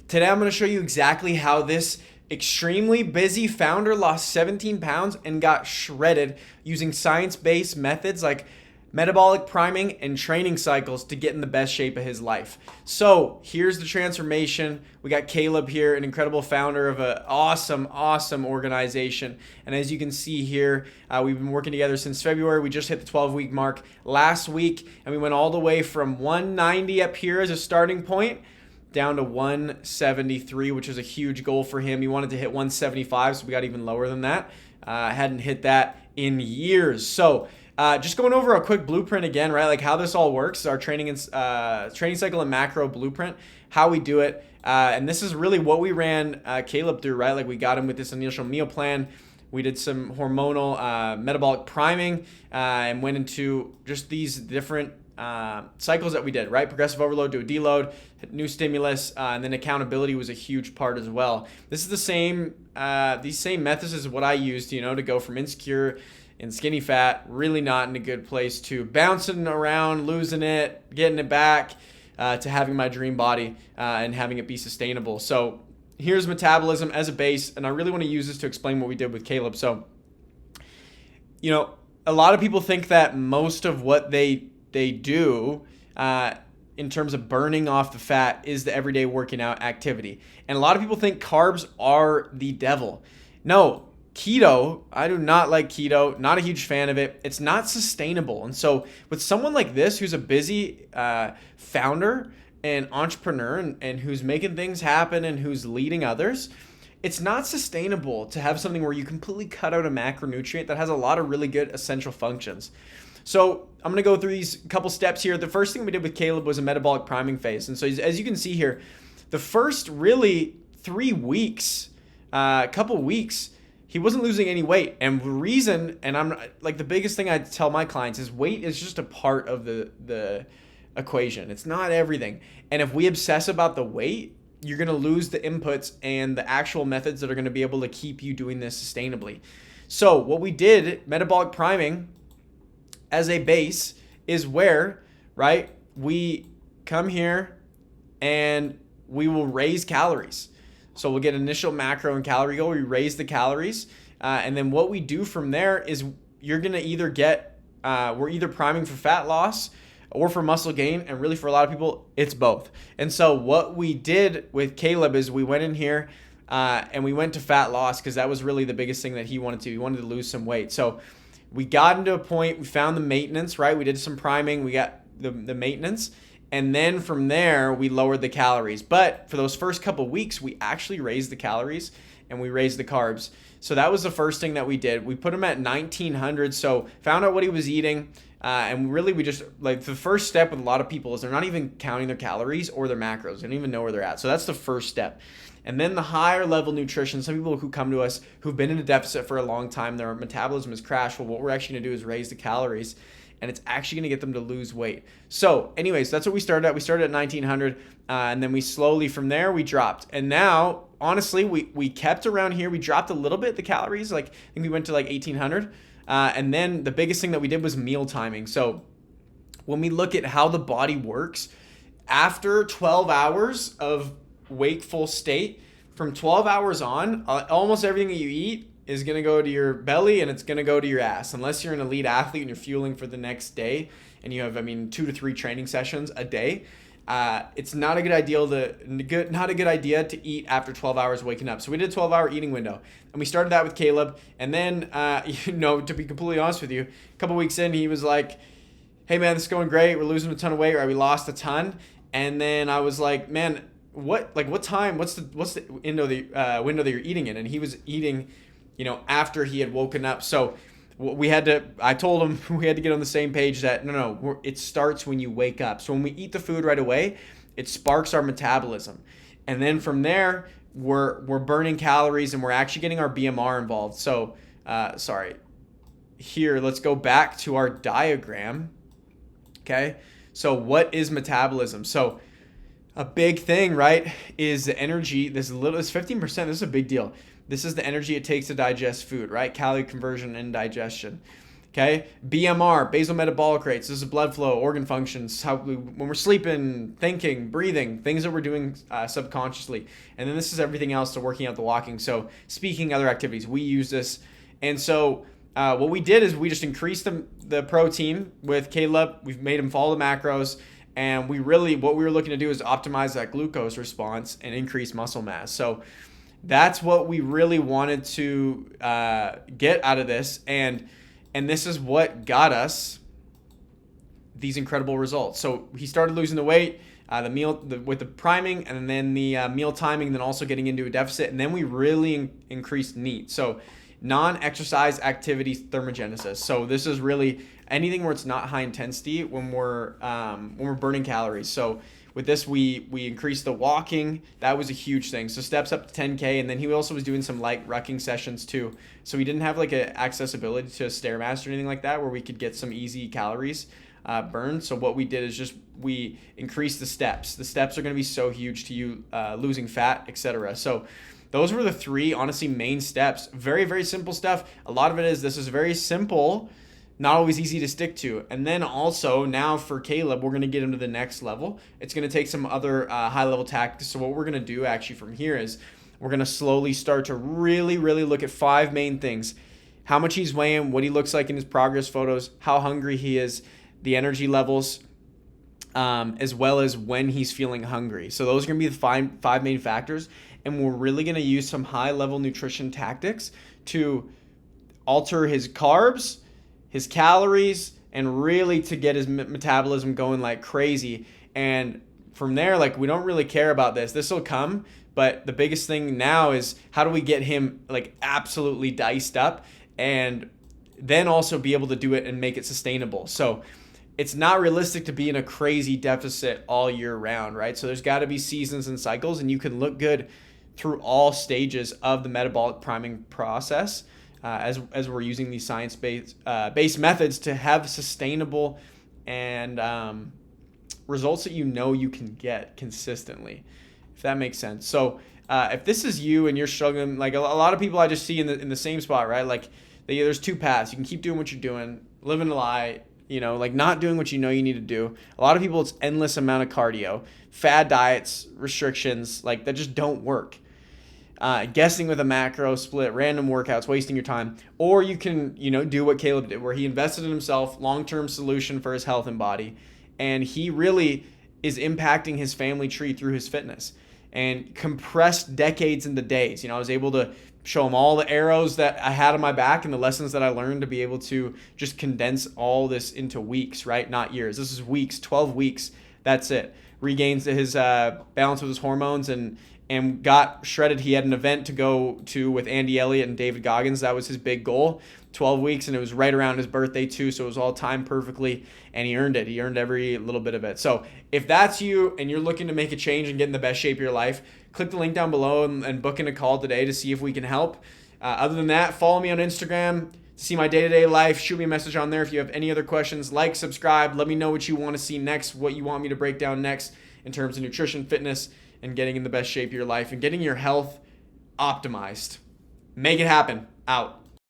Today I'm going to show you exactly how this extremely busy founder lost 17 pounds and got shredded using science-based methods like metabolic priming and training cycles to get in the best shape of his life. So here's the transformation. We got Caleb here, an incredible founder of an awesome organization. And as you can see here, we've been working together since February. We just hit the 12-week mark last week, and we went all the way from 190 up here as a starting point down to 173, which is a huge goal for him. He wanted to hit 175, so we got even lower than that. Hadn't hit that in years. So just going over a quick blueprint again, right? Like how this all works, our training cycle and macro blueprint, how we do it. And this is really what we ran Caleb through, right? Like we got him with this initial meal plan. We did some hormonal metabolic priming and went into just these different cycles that we did, right? Progressive overload to a deload, new stimulus, and then accountability was a huge part as well. This is the same, these same methods as what I used, to go from insecure and skinny fat, really not in a good place, to bouncing around, losing it, getting it back, to having my dream body and having it be sustainable. So here's metabolism as a base, and I really want to use this to explain what we did with Caleb. So, a lot of people think that most of what they do in terms of burning off the fat is the everyday working out activity. And a lot of people think carbs are the devil. No, keto, I do not like keto, not a huge fan of it. It's not sustainable. And so with someone like this, who's a busy founder and entrepreneur and who's making things happen and who's leading others, it's not sustainable to have something where you completely cut out a macronutrient that has a lot of really good essential functions. So I'm going to go through these couple steps here. The first thing we did with Caleb was a metabolic priming phase. And so as you can see here, the first really 3 weeks, couple weeks, he wasn't losing any weight. And the reason, and I'm like, the biggest thing I tell my clients is weight is just a part of the equation. It's not everything. And if we obsess about the weight, you're going to lose the inputs and the actual methods that are going to be able to keep you doing this sustainably. So what we did, metabolic priming as a base, is where, right, we come here and we will raise calories. So we'll get initial macro and calorie goal. We raise the calories. And then what we do from there is you're going to either get, we're either priming for fat loss or for muscle gain. And really for a lot of people, it's both. And so what we did with Caleb is we went in here and we went to fat loss because that was really the biggest thing that he wanted to. He wanted to lose some weight. So we got into a point, we found the maintenance, right? We did some priming, we got the maintenance. And then from there, we lowered the calories. But for those first couple weeks, we actually raised the calories and we raised the carbs. So that was the first thing that we did. We put him at 1900. So found out what he was eating. And really, we just, like, the first step with a lot of people is they're not even counting their calories or their macros. They don't even know where they're at. So that's the first step. And then the higher level nutrition, some people who come to us who've been in a deficit for a long time, their metabolism has crashed. Well, what we're actually going to do is raise the calories, and it's actually going to get them to lose weight. So anyways, that's what we started at. We started at 1900, and then we slowly from there, we dropped. And now, honestly, we kept around here. We dropped a little bit, the calories. Like, I think we went to like 1800. And then the biggest thing that we did was meal timing. So when we look at how the body works, after 12 hours of wakeful state, from 12 hours on, almost everything that you eat is going to go to your belly and it's going to go to your ass, unless you're an elite athlete and you're fueling for the next day and you have, 2 to 3 training sessions a day. It's not a good idea to eat after 12 hours waking up. So we did a 12-hour eating window, and we started that with Caleb. And then, to be completely honest with you, a couple weeks in, he was like, "Hey man, this is going great. We're losing a ton of weight, or we lost a ton." And then I was like, "Man, what time? What's the window that you're eating in?" And he was eating, after he had woken up. So I told him we had to get on the same page that no, it starts when you wake up. So when we eat the food right away, it sparks our metabolism. And then from there, we're burning calories and we're actually getting our BMR involved. So, here, let's go back to our diagram. Okay. So what is metabolism? So a big thing, right, is the energy. This 15%, this is a big deal. This is the energy it takes to digest food, right? Calorie conversion and digestion. Okay, BMR, basal metabolic rates. This is blood flow, organ functions, when we're sleeping, thinking, breathing, things that we're doing subconsciously. And then this is everything else to working out the walking. So speaking, other activities, we use this. And so what we did is we just increased the protein with Caleb. We've made him follow the macros. And what we were looking to do is optimize that glucose response and increase muscle mass. So that's what we really wanted to get out of this. And this is what got us these incredible results. So he started losing the weight, with the priming, and then the meal timing, and then also getting into a deficit. And then we really increased NEAT. So non-exercise activity thermogenesis. So this is really anything where it's not high intensity when we're burning calories. So with this, we increased the walking. That was a huge thing. So steps up to 10K. And then he also was doing some light rucking sessions too. So we didn't have like an accessibility to a Stairmaster or anything like that where we could get some easy calories burned. So what we did is just we increased the steps. The steps are going to be so huge to you losing fat, etc. So those were the three, honestly, main steps. Very, very simple stuff. A lot of it is this is very simple, not always easy to stick to. And then also now for Caleb, we're going to get him to the next level. It's going to take some other high level tactics. So what we're going to do actually from here is we're going to slowly start to really, really look at 5 main things. How much he's weighing, what he looks like in his progress photos, how hungry he is, the energy levels, as well as when he's feeling hungry. So those are going to be the 5 main factors. And we're really going to use some high level nutrition tactics to alter his carbs, his calories, and really to get his metabolism going like crazy. And from there, like, we don't really care about this. This will come, but the biggest thing now is how do we get him like absolutely diced up and then also be able to do it and make it sustainable. So it's not realistic to be in a crazy deficit all year round, right? So there's got to be seasons and cycles, and you can look good through all stages of the metabolic priming process. As we're using these science-based methods to have sustainable and results that you can get consistently, if that makes sense. So if this is you and you're struggling, like a lot of people I just see in the same spot, right? Like there's 2 paths. You can keep doing what you're doing, living a lie, like not doing what you need to do. A lot of people, it's endless amount of cardio, fad diets, restrictions, like that just don't work. Guessing with a macro split, random workouts, wasting your time. Or you can, do what Caleb did, where he invested in himself, long-term solution for his health and body. And he really is impacting his family tree through his fitness and compressed decades into days. I was able to show him all the arrows that I had on my back and the lessons that I learned to be able to just condense all this into weeks, right? Not years. This is weeks, 12 weeks. That's it. Regains his balance with his hormones and got shredded. He had an event to go to with Andy Elliott and David Goggins. That was his big goal, 12 weeks, and it was right around his birthday too, so it was all timed perfectly, and he earned it. He earned every little bit of it. So if that's you and you're looking to make a change and get in the best shape of your life, click the link down below and book in a call today to see if we can help. Other than that, follow me on Instagram to see my day-to-day life. Shoot me a message on there if you have any other questions. Like, subscribe. Let me know what you want to see next, what you want me to break down next in terms of nutrition, fitness, and getting in the best shape of your life and getting your health optimized. Make it happen. Out.